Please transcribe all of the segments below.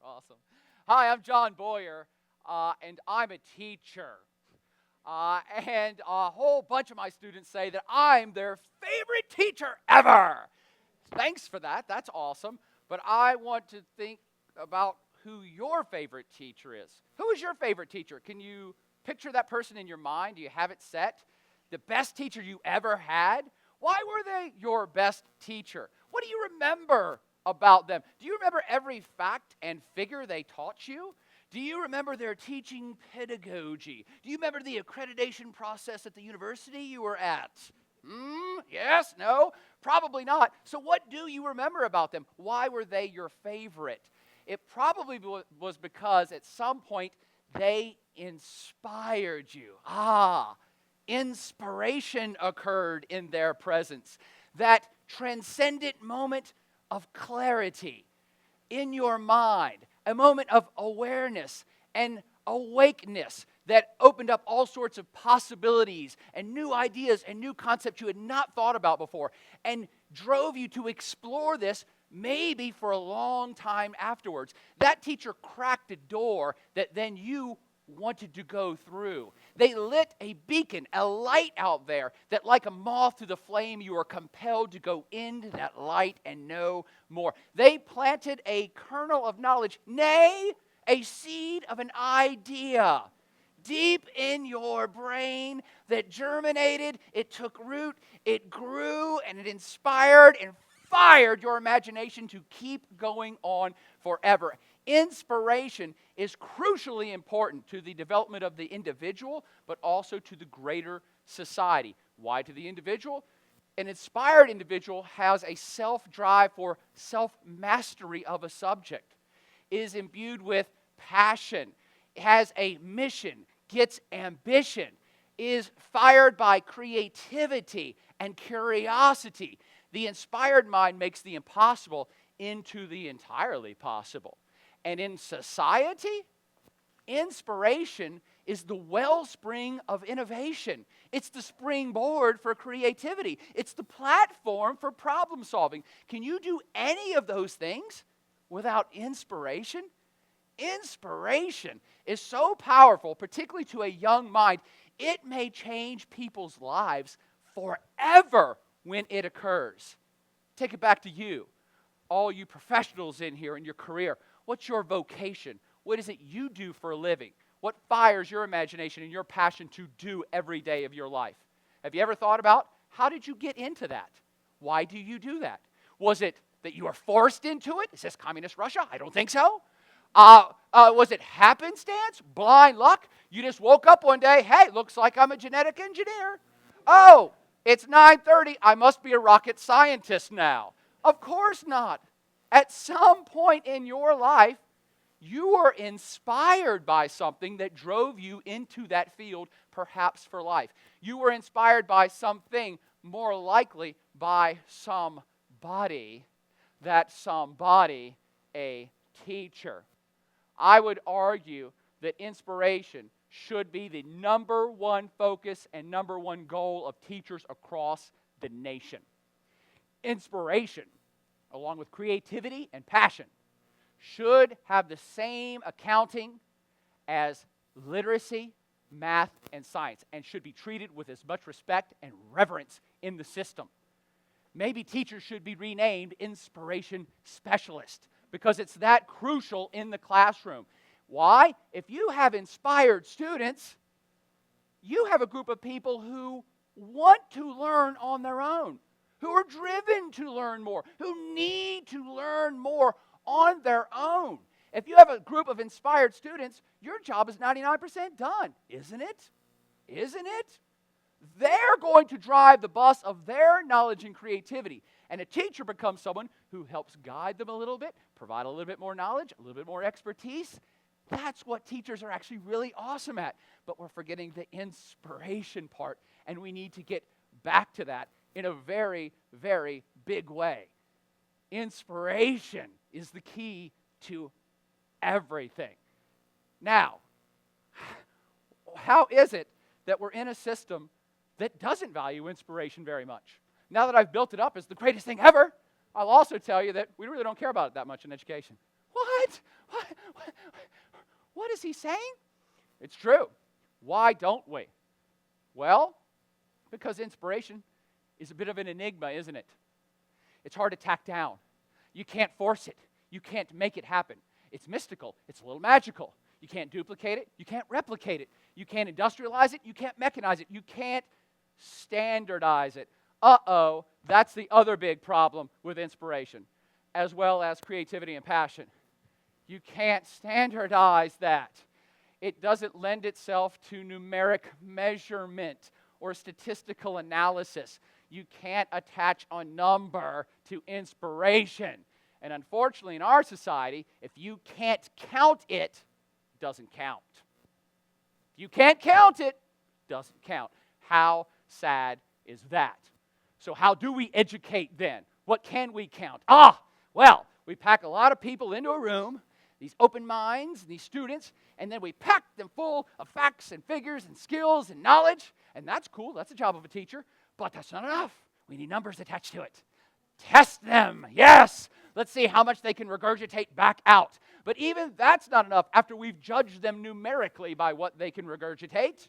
Awesome. Hi, I'm John Boyer, and I'm a teacher. And a whole bunch of my students say that I'm their favorite teacher ever. Thanks for that. That's awesome. But I want to think about who your favorite teacher is. Who is your favorite teacher? Can you picture that person in your mind? Do you have it set? The best teacher you ever had? Why were they your best teacher? What do you remember about them? Do you remember every fact and figure they taught you? Do you remember their teaching pedagogy? Do you remember the accreditation process at the university you were at? Yes? No? Probably not. So what do you remember about them? Why were they your favorite? It probably was because at some point they inspired you. Inspiration occurred in their presence. That transcendent moment of clarity in your mind, a moment of awareness and awakeness that opened up all sorts of possibilities and new ideas and new concepts you had not thought about before, and drove you to explore this maybe for a long time afterwards. That teacher cracked a door that then you wanted to go through. They lit a beacon, a light out there that like a moth to the flame, you are compelled to go into that light and know more. They planted a kernel of knowledge, nay, a seed of an idea deep in your brain that germinated, it took root, it grew, and it inspired and fired your imagination to keep going on forever. Inspiration is crucially important to the development of the individual, but also to the greater society. Why to the individual? An inspired individual has a self-drive for self-mastery of a subject, is imbued with passion, has a mission, gets ambition, is fired by creativity and curiosity. The inspired mind makes the impossible into the entirely possible. And in society, inspiration is the wellspring of innovation. It's the springboard for creativity. It's the platform for problem solving. Can you do any of those things without inspiration? Inspiration is so powerful, particularly to a young mind, it may change people's lives forever when it occurs. Take it back to you, all you professionals in here in your career. What's your vocation? What is it you do for a living? What fires your imagination and your passion to do every day of your life? Have you ever thought about how did you get into that? Why do you do that? Was it that you were forced into it? Is this communist Russia? I don't think so. Was it happenstance? Blind luck? You just woke up one day, hey, looks like I'm a genetic engineer. Oh, it's 9:30, I must be a rocket scientist now. Of course not. At some point in your life, you were inspired by something that drove you into that field, perhaps for life. You were inspired by something, more likely by somebody, that somebody, a teacher. I would argue that inspiration should be the number one focus and number one goal of teachers across the nation. Inspiration, along with creativity and passion, should have the same accounting as literacy, math, and science, and should be treated with as much respect and reverence in the system. Maybe teachers should be renamed inspiration specialists because it's that crucial in the classroom. Why? If you have inspired students, you have a group of people who want to learn on their own, who are driven to learn more, who need to learn more on their own. If you have a group of inspired students, your job is 99% done, isn't it? Isn't it? They're going to drive the bus of their knowledge and creativity. And a teacher becomes someone who helps guide them a little bit, provide a little bit more knowledge, a little bit more expertise. That's what teachers are actually really awesome at. But we're forgetting the inspiration part, and we need to get back to that in a very, very big way. Inspiration is the key to everything. Now, how is it that we're in a system that doesn't value inspiration very much? Now that I've built it up as the greatest thing ever, I'll also tell you that we really don't care about it that much in education. What? What is he saying? It's true. Why don't we? Well, because inspiration is a bit of an enigma, isn't it? It's hard to tack down. You can't force it. You can't make it happen. It's mystical. It's a little magical. You can't duplicate it. You can't replicate it. You can't industrialize it. You can't mechanize it. You can't standardize it. Uh-oh, that's the other big problem with inspiration, as well as creativity and passion. You can't standardize that. It doesn't lend itself to numeric measurement or statistical analysis. You can't attach a number to inspiration. And unfortunately, in our society, if you can't count it, it doesn't count. If you can't count it, it doesn't count. How sad is that? So how do we educate then? What can we count? Well, we pack a lot of people into a room, these open minds, these students, and then we pack them full of facts and figures and skills and knowledge, and that's cool. That's the job of a teacher, but that's not enough. We need numbers attached to it. Test them, yes. Let's see how much they can regurgitate back out. But even that's not enough after we've judged them numerically by what they can regurgitate.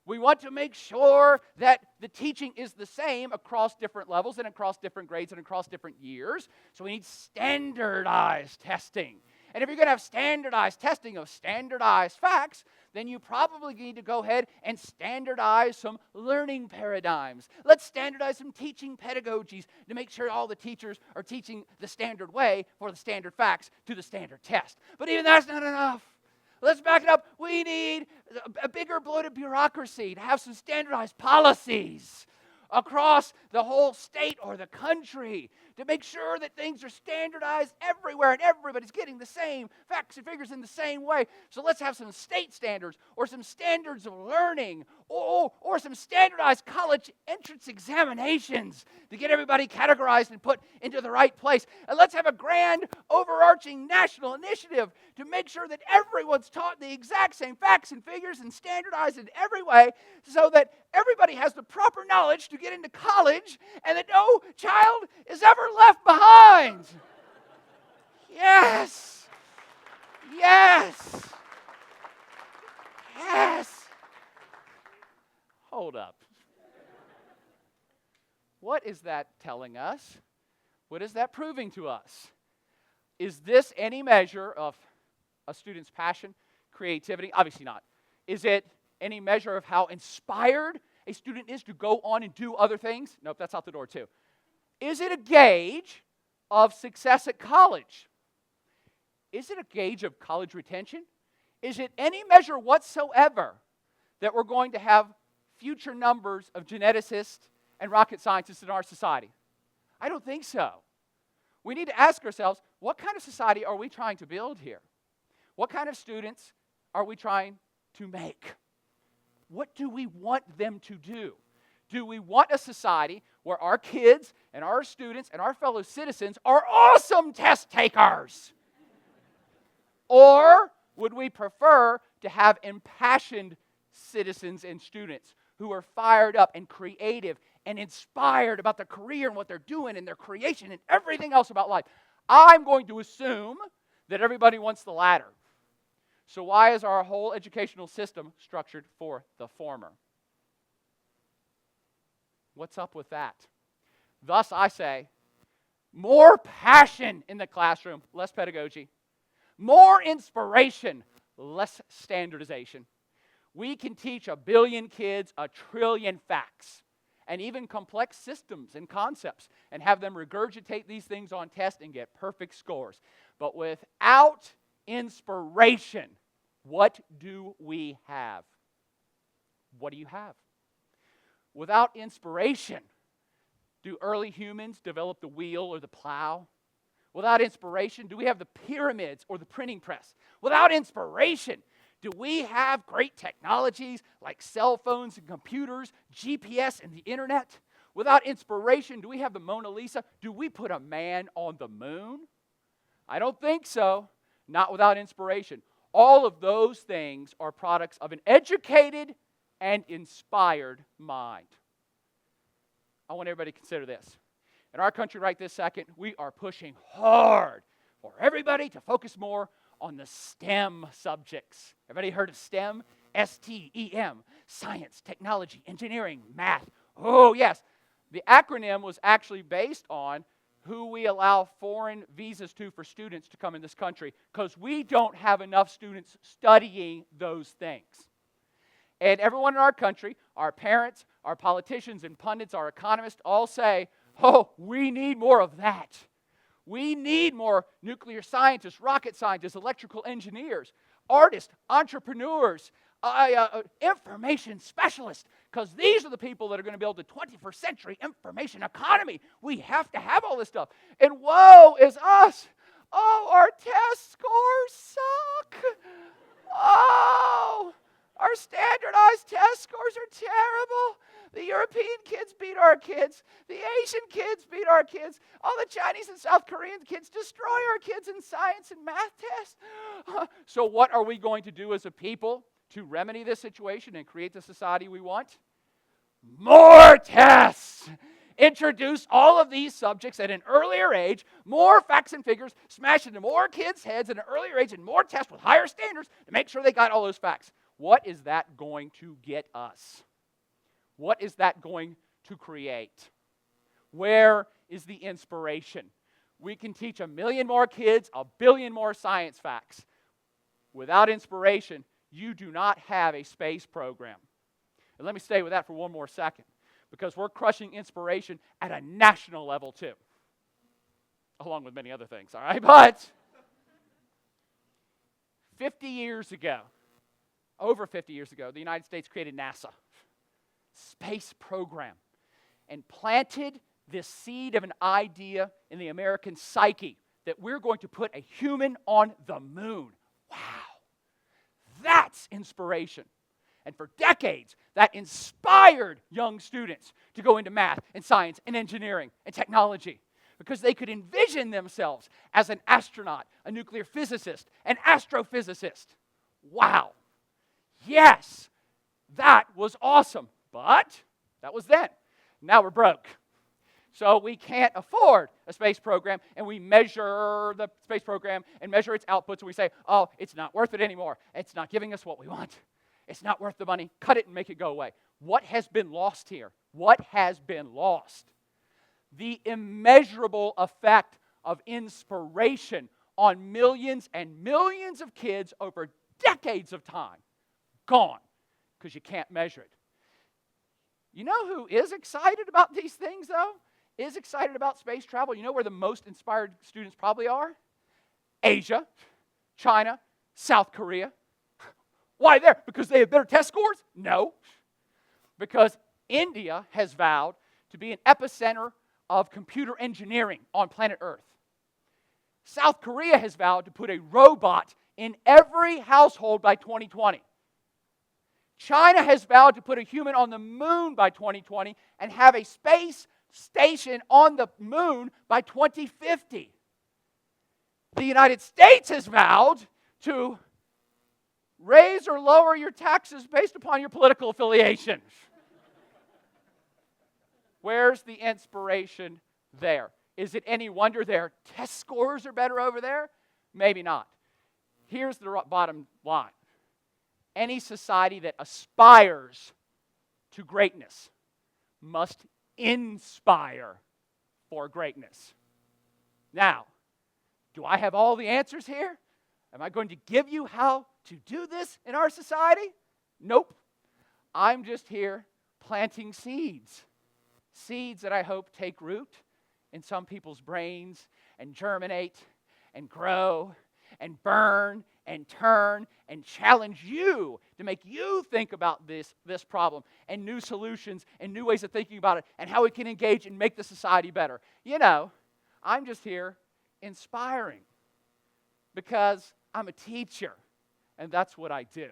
We want to make sure that the teaching is the same across different levels and across different grades and across different years. So we need standardized testing. And if you're going to have standardized testing of standardized facts, then you probably need to go ahead and standardize some learning paradigms. Let's standardize some teaching pedagogies to make sure all the teachers are teaching the standard way for the standard facts to the standard test. But even that's not enough. Let's back it up. We need a bigger bloated bureaucracy to have some standardized policies across the whole state or the country to make sure that things are standardized everywhere and everybody's getting the same facts and figures in the same way. So let's have some state standards or some standards of learning or some standardized college entrance examinations to get everybody categorized and put into the right place. And let's have a grand overarching national initiative to make sure that everyone's taught the exact same facts and figures and standardized in every way so that everybody has the proper knowledge to get into college and that no child is ever left behind. Yes. Yes. Yes. Hold up. What is that telling us? What is that proving to us? Is this any measure of a student's passion, creativity? Obviously not. Is it any measure of how inspired a student is to go on and do other things? Nope, that's out the door too. Is it a gauge of success at college? Is it a gauge of college retention? Is it any measure whatsoever that we're going to have future numbers of geneticists and rocket scientists in our society? I don't think so. We need to ask ourselves, what kind of society are we trying to build here? What kind of students are we trying to make? What do we want them to do? Do we want a society where our kids and our students and our fellow citizens are awesome test takers? Or would we prefer to have impassioned citizens and students who are fired up and creative and inspired about their career and what they're doing and their creation and everything else about life? I'm going to assume that everybody wants the latter. So why is our whole educational system structured for the former? What's up with that? Thus, I say, more passion in the classroom, less pedagogy. More inspiration, less standardization. We can teach 1 billion kids 1 trillion facts and even complex systems and concepts and have them regurgitate these things on tests and get perfect scores. But without inspiration, what do we have? What do you have? Without inspiration, do early humans develop the wheel or the plow? Without inspiration, do we have the pyramids or the printing press? Without inspiration, do we have great technologies like cell phones and computers, GPS and the internet? Without inspiration, do we have the Mona Lisa? Do we put a man on the moon? I don't think so. Not without inspiration. All of those things are products of an educated and inspired mind. I want everybody to consider this. In our country right this second, we are pushing hard for everybody to focus more on the STEM subjects. Everybody heard of STEM? S-T-E-M, science, technology, engineering, math. Oh, yes. The acronym was actually based on who we allow foreign visas to for students to come in this country, because we don't have enough students studying those things. And everyone in our country, our parents, our politicians and pundits, our economists all say, oh, we need more of that. We need more nuclear scientists, rocket scientists, electrical engineers, artists, entrepreneurs, information specialists, because these are the people that are going to build the 21st century information economy. We have to have all this stuff. And woe is us. Oh, our test scores suck. Oh, our standardized test scores are terrible. The European kids beat our kids. The Asian kids beat our kids. All the Chinese and South Korean kids destroy our kids in science and math tests. So what are we going to do as a people to remedy this situation and create the society we want? More tests! Introduce all of these subjects at an earlier age, more facts and figures, smash into more kids' heads at an earlier age, and more tests with higher standards to make sure they got all those facts. What is that going to get us? What is that going to create? Where is the inspiration? We can teach 1 million more kids 1 billion more science facts. Without inspiration, you do not have a space program. And let me stay with that for one more second, because we're crushing inspiration at a national level too, along with many other things, all right? But 50 years ago, over 50 years ago, the United States created NASA, space program, and planted this seed of an idea in the American psyche that we're going to put a human on the moon. Wow. That's inspiration. And for decades, that inspired young students to go into math and science and engineering and technology, because they could envision themselves as an astronaut, a nuclear physicist, an astrophysicist. Wow. Yes, that was awesome. But that was then. Now we're broke. So we can't afford a space program, and we measure the space program and measure its outputs, and we say, oh, it's not worth it anymore. It's not giving us what we want. It's not worth the money. Cut it and make it go away. What has been lost here? What has been lost? The immeasurable effect of inspiration on millions and millions of kids over decades of time. Gone, because you can't measure it. You know who is excited about these things, though? Is excited about space travel? You know where the most inspired students probably are? Asia, China, South Korea. Why there? Because they have better test scores? No. Because India has vowed to be an epicenter of computer engineering on planet Earth. South Korea has vowed to put a robot in every household by 2020. China has vowed to put a human on the moon by 2020 and have a space station on the moon by 2050. The United States has vowed to raise or lower your taxes based upon your political affiliation. Where's the inspiration there? Is it any wonder their test scores are better over there? Maybe not. Here's the bottom line. Any society that aspires to greatness must inspire for greatness. Now, do I have all the answers here? Am I going to give you how to do this in our society? Nope. I'm just here planting seeds. Seeds that I hope take root in some people's brains and germinate and grow and burn and turn and challenge you to make you think about this problem and new solutions and new ways of thinking about it and how we can engage and make the society better. You know, I'm just here inspiring because I'm a teacher and that's what I do.